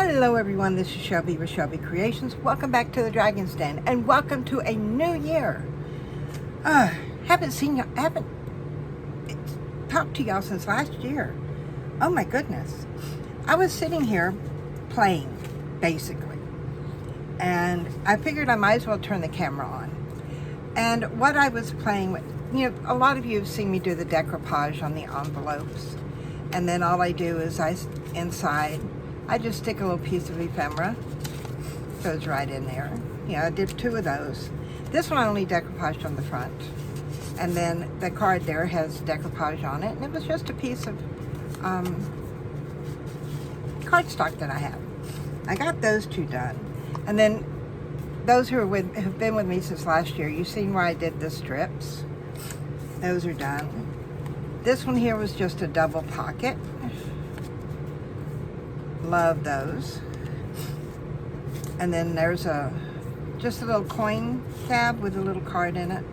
Hello everyone, this is Shelby with Shelby Creations. Welcome back to the Dragon's Den and welcome to a new year. Haven't talked to y'all since last year. Oh my goodness. I was sitting here playing, basically. And I figured I might as well turn the camera on. And what I was playing with, you know, a lot of you have seen me do the decoupage on the envelopes. And then all I do is inside, I just stick a little piece of ephemera. Goes right in there. Yeah, I did 2 of those. This one I only decoupaged on the front. And then the card there has decoupage on it. And it was just a piece of cardstock that I have. I got those 2 done. And then those who have been with me since last year, you've seen where I did the strips. Those are done. This one here was just a double pocket. Love those. And then there's just a little coin tab with a little card in it.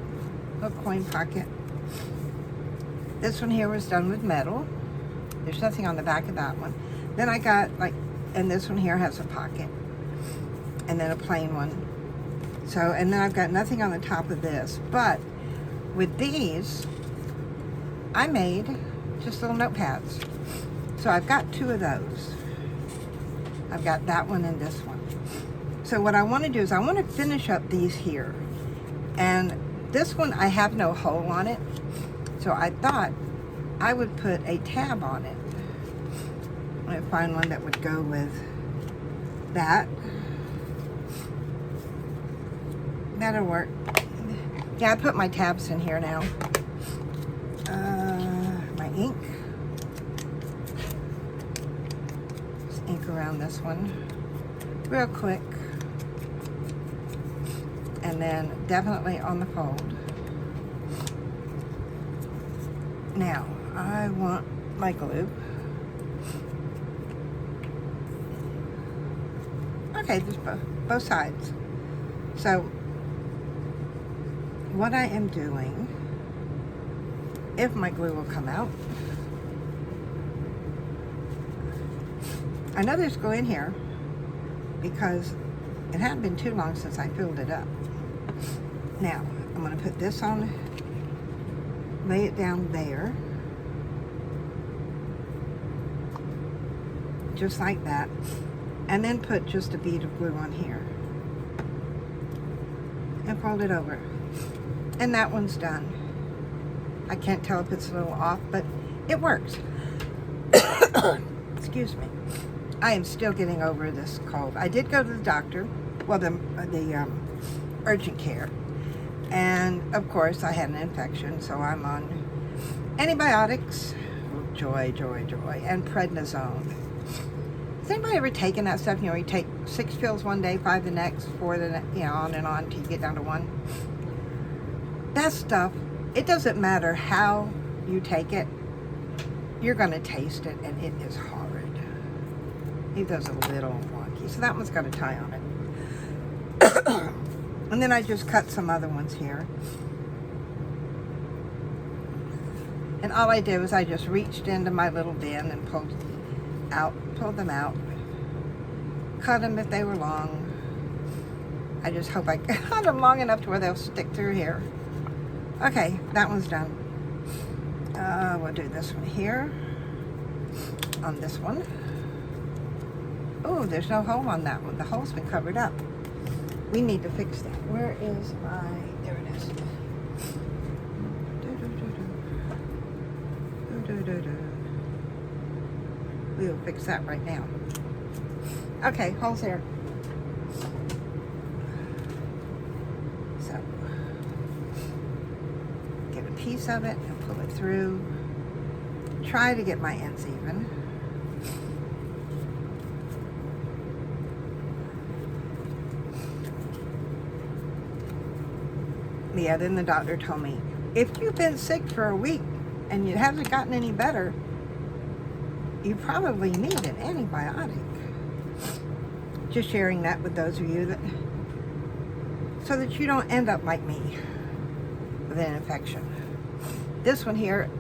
A little coin pocket. This one here was done with metal. There's nothing on the back of that one. Then I got and this one here has a pocket. And then a plain one. So, and then I've got nothing on the top of this. But with these, I made just little notepads. So I've got 2 of those. I've got that one and this one. So what I want to do is I want to finish up these here. And this one, I have no hole on it. So I thought I would put a tab on it. I'm going to find one that would go with that. That'll work. Yeah, I put my tabs in here now. My ink. Just ink around this one real quick. And then definitely on the fold. Now, I want my glue. Okay, just both sides. So, what I am doing, if my glue will come out, I know there's glue in here because it hadn't been too long since I filled it up. Now, I'm going to put this on, lay it down there, just like that, and then put just a bead of glue on here, and fold it over. And that one's done. I can't tell if it's a little off, but it works. Excuse me. I am still getting over this cold. I did go to the doctor, well, the urgent care, and of course I had an infection, so I'm on antibiotics, joy, and prednisone. Has anybody ever taken that stuff? You know, you take 6 pills one day, 5 the next, 4 the next, you know, on and on till you get down to 1. That stuff, it doesn't matter how you take it, you're going to taste it, and it is horrid. It does a little wonky. So that one's got a tie on it. And then I just cut some other ones here. And all I did was I just reached into my little bin and pulled them out. Cut them if they were long. I just hope I cut them long enough to where they'll stick through here. Okay, that one's done. We'll do this one here. On this one. Oh, there's no hole on that one. The hole's been covered up. We need to fix that. Where is my... There it is. We will fix that right now. Okay, hole's here. So, get a piece of it and pull it through. Try to get my ends even. Yeah, then the doctor told me, if you've been sick for a week and it hasn't gotten any better, you probably need an antibiotic. Just sharing that with those of you so that you don't end up like me with an infection. This one here,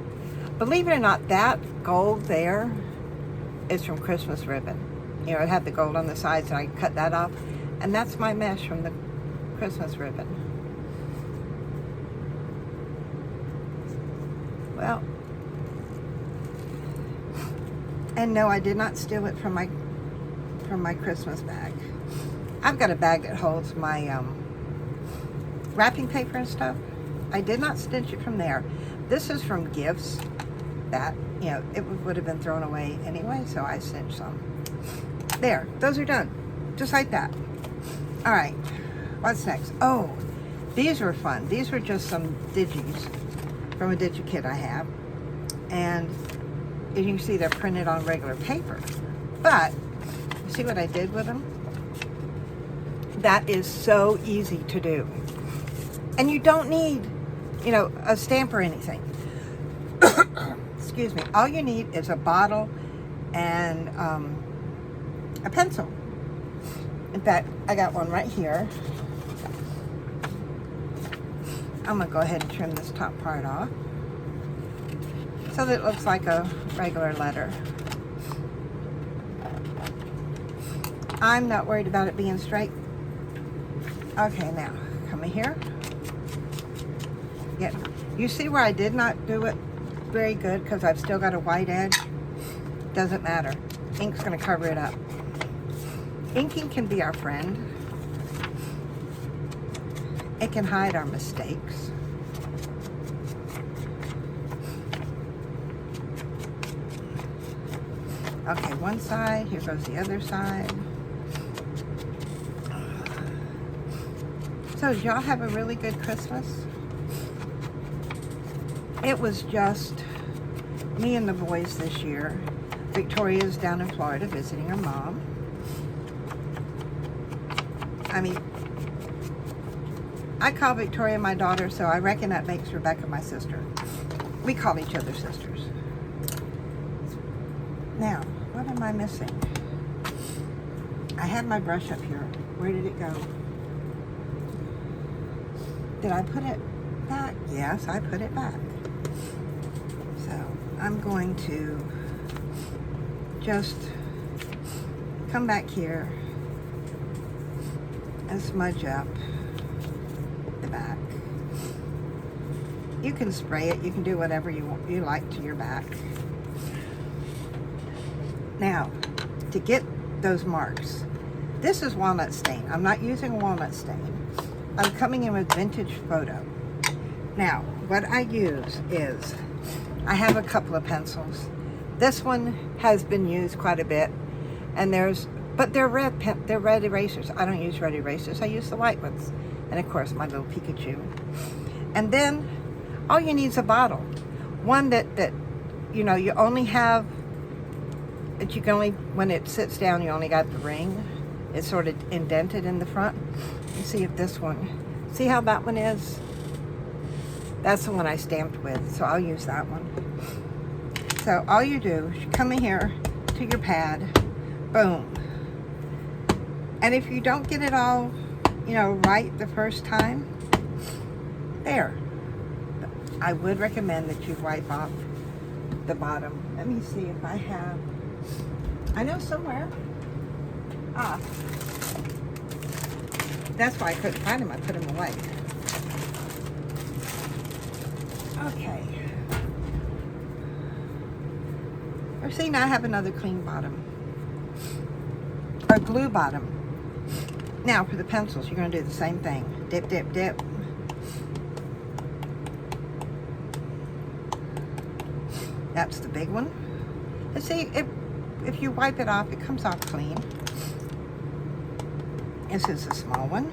believe it or not, that gold there is from Christmas ribbon. You know, it had the gold on the sides, and I cut that off. And that's my mesh from the Christmas ribbon. Well, and no, I did not steal it from my Christmas bag. I've got a bag that holds my wrapping paper and stuff. I did not stitch it from there. This is from gifts that, you know, it would have been thrown away anyway, so I stitched some. There, those are done. Just like that. All right, what's next? Oh, these were fun. These were just some digis from a DigiKit I have. And as you can see, they're printed on regular paper. But, you see what I did with them? That is so easy to do. And you don't need, you know, a stamp or anything. Excuse me. All you need is a bottle and a pencil. In fact, I got one right here. I'm going to go ahead and trim this top part off so that it looks like a regular letter. I'm not worried about it being straight. Okay, now, come in here. Yeah, you see where I did not do it very good because I've still got a white edge? Doesn't matter. Ink's going to cover it up. Inking can be our friend. It can hide our mistakes. Okay, one side, here goes the other side. So, did y'all have a really good Christmas? It was just me and the boys this year. Victoria's down in Florida visiting her mom. I mean, I call Victoria my daughter, so I reckon that makes Rebecca my sister. We call each other sisters. Now, what am I missing? I had my brush up here. Where did it go? Did I put it back? Yes, I put it back. So, I'm going to just come back here and smudge up the back. You can spray it. You can do whatever you like to your back. Now, to get those marks, this is walnut stain. I'm not using walnut stain. I'm coming in with Vintage Photo. Now, what I use is, I have a couple of pencils. This one has been used quite a bit, and but they're red erasers. I don't use red erasers. I use the white ones, and of course my little Pikachu. And then all you need is a bottle, one that you know you only have. That you can only, when it sits down, you only got the ring. It's sort of indented in the front. You see if this one, see how that one is? That's the one I stamped with, so I'll use that one. So all you do is you come in here to your pad, boom. And if you don't get it all, you know, right the first time, there. I would recommend that you wipe off the bottom. Let me see if I have, I know somewhere. Ah. That's why I couldn't find them. I put them away. Okay. Or see, now I have another clean bottom. Or glue bottom. Now for the pencils, you're going to do the same thing. Dip, dip, dip. That's the big one. And see, if you wipe it off, it comes off clean. This is a small one.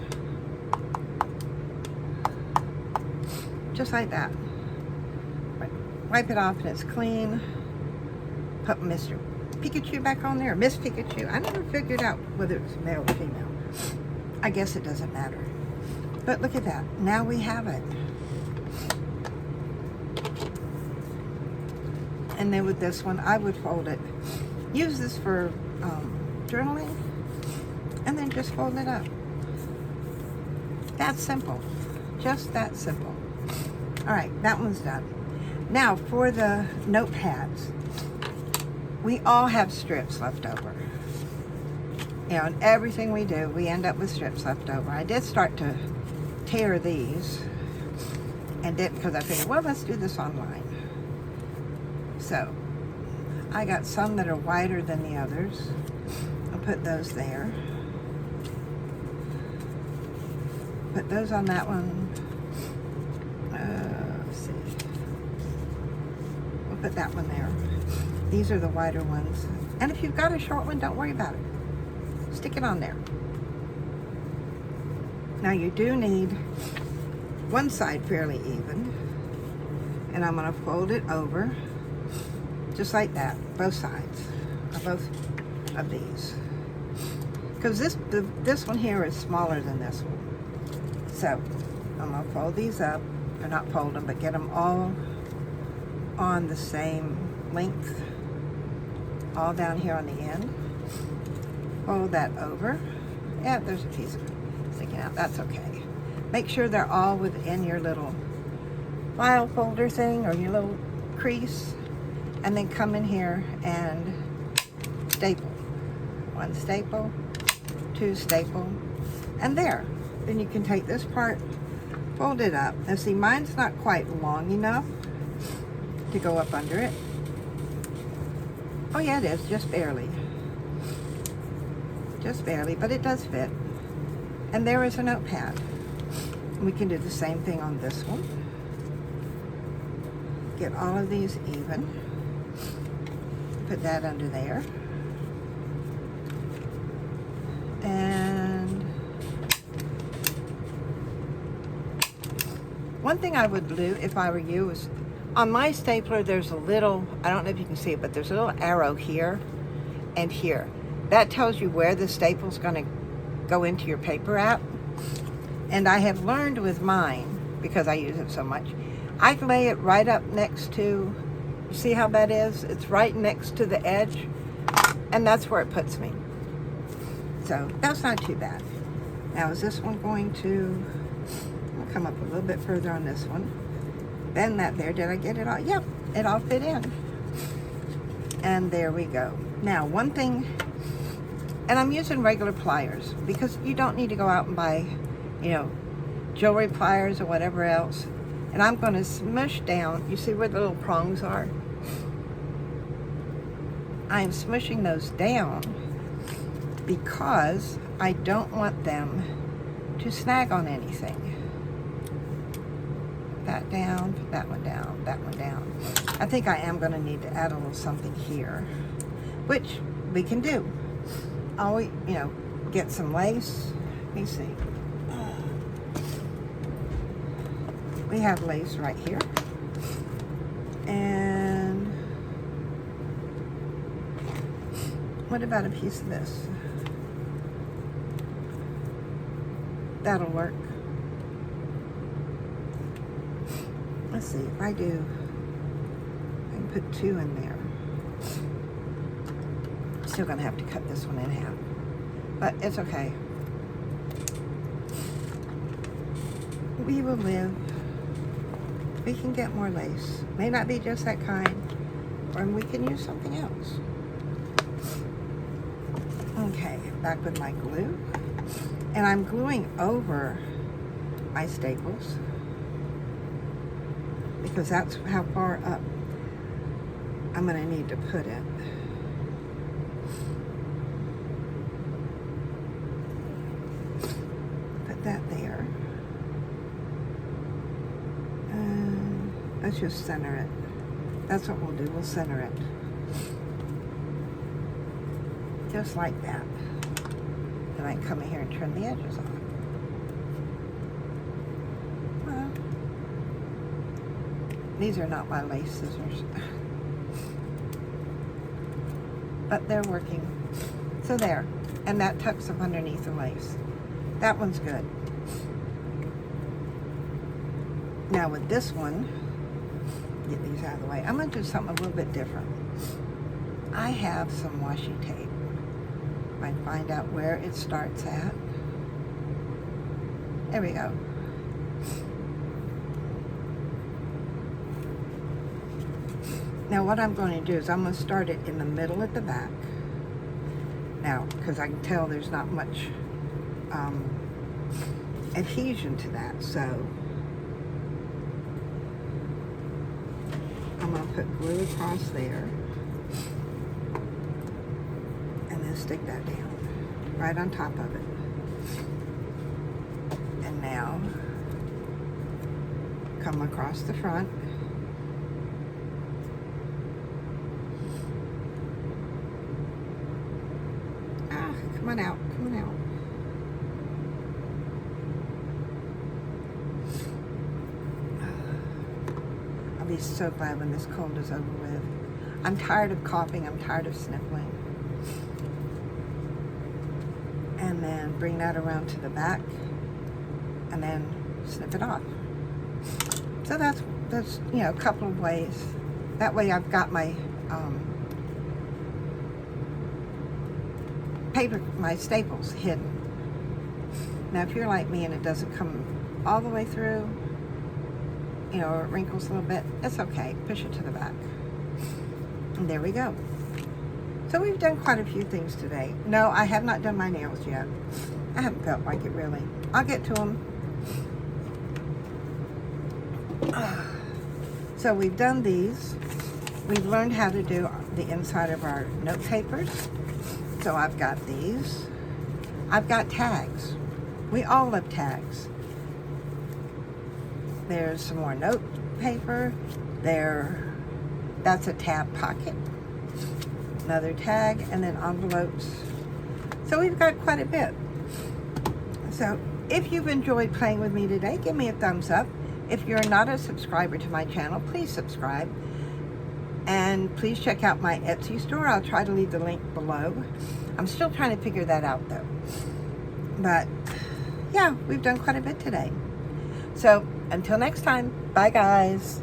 Just like that. Wipe it off and it's clean. Put Mr. Pikachu back on there. Miss Pikachu. I never figured out whether it was male or female. I guess it doesn't matter. But look at that. Now we have it. And then with this one, I would fold it. Use this for journaling. And then just fold it up. That's simple. Just that simple. Alright, that one's done. Now for the notepads. We all have strips left over. You know, and everything we do, we end up with strips left over. I did start to tear these, and didn't, because I figured, well, let's do this online. So I got some that are wider than the others. I'll put those there. Put those on that one. Let's see. We'll put that one there. These are the wider ones. And if you've got a short one, don't worry about it. Stick it on there. Now you do need one side fairly even. And I'm going to fold it over just like that, both sides of both of these. Because this one here is smaller than this one. So I'm going to fold these up, or not fold them, but get them all on the same length, all down here on the end. Fold that over. Yeah, there's a piece sticking out. That's okay. Make sure they're all within your little file folder thing or your little crease. And then come in here and staple. One staple, two staple, and there. Then you can take this part, fold it up. Now see, mine's not quite long enough to go up under it. Oh yeah, it is, just barely. Just barely, but it does fit. And there is a notepad. We can do the same thing on this one. Get all of these even. Put that under there. And one thing I would do if I were you is, on my stapler there's a little, I don't know if you can see it, but there's a little arrow here and here. That tells you where the staple's going to go into your paper at. And I have learned with mine, because I use it so much, I lay it right up next to, you see how that is? It's right next to the edge, and that's where it puts me. So that's not too bad. Now is this one going to, I'll come up a little bit further on this one. Bend that there. Did I get it all? Yep, it all fit in. And there we go. Now one thing, and I'm using regular pliers because you don't need to go out and buy, you know, jewelry pliers or whatever else. And I'm going to smush down, you see where the little prongs are? I'm smushing those down because I don't want them to snag on anything. Put that down, put that one down, that one down. I think I am going to need to add a little something here, which we can do. I'll, you know, get some lace. Let me see. We have lace right here. And what about a piece of this? That'll work. Let's see, if I do, I can put two in there. Still gonna have to cut this one in half, but it's okay. We will live. We can get more lace. May not be just that kind, or we can use something else. Okay, back with my glue. And I'm gluing over my staples because that's how far up I'm going to need to put it. Put that there. Let's just center it. That's what we'll do. We'll center it. Just like that. And I can come in here and trim the edges off. Well, these are not my lace scissors. But they're working. So there. And that tucks up underneath the lace. That one's good. Now with this one, get these out of the way. I'm going to do something a little bit different. I have some washi tape. If I can find out where it starts at. There we go. Now what I'm going to do is I'm going to start it in the middle at the back. Now, because I can tell there's not much adhesion to that, so I'm going to put glue across there and then stick that down right on top of it. And now come across the front. Come on out, come on out. I'll be so glad when this cold is over with. I'm tired of coughing, I'm tired of sniffling. And then bring that around to the back and then snip it off. So that's you know, a couple of ways. That way I've got my paper, my staples hidden. Now if you're like me and it doesn't come all the way through, you know, or it wrinkles a little bit, it's okay. Push it to the back. And there we go. So we've done quite a few things today. No, I have not done my nails yet. I haven't felt like it really. I'll get to them. So we've done these. We've learned how to do the inside of our note papers. So I've got these. I've got tags. We all love tags. There's some more note paper. That's a tab pocket. Another tag, and then envelopes. So we've got quite a bit. So if you've enjoyed playing with me today, give me a thumbs up. If you're not a subscriber to my channel, please subscribe. And please check out my Etsy store. I'll try to leave the link below. I'm still trying to figure that out though. But yeah, we've done quite a bit today. So until next time, bye guys.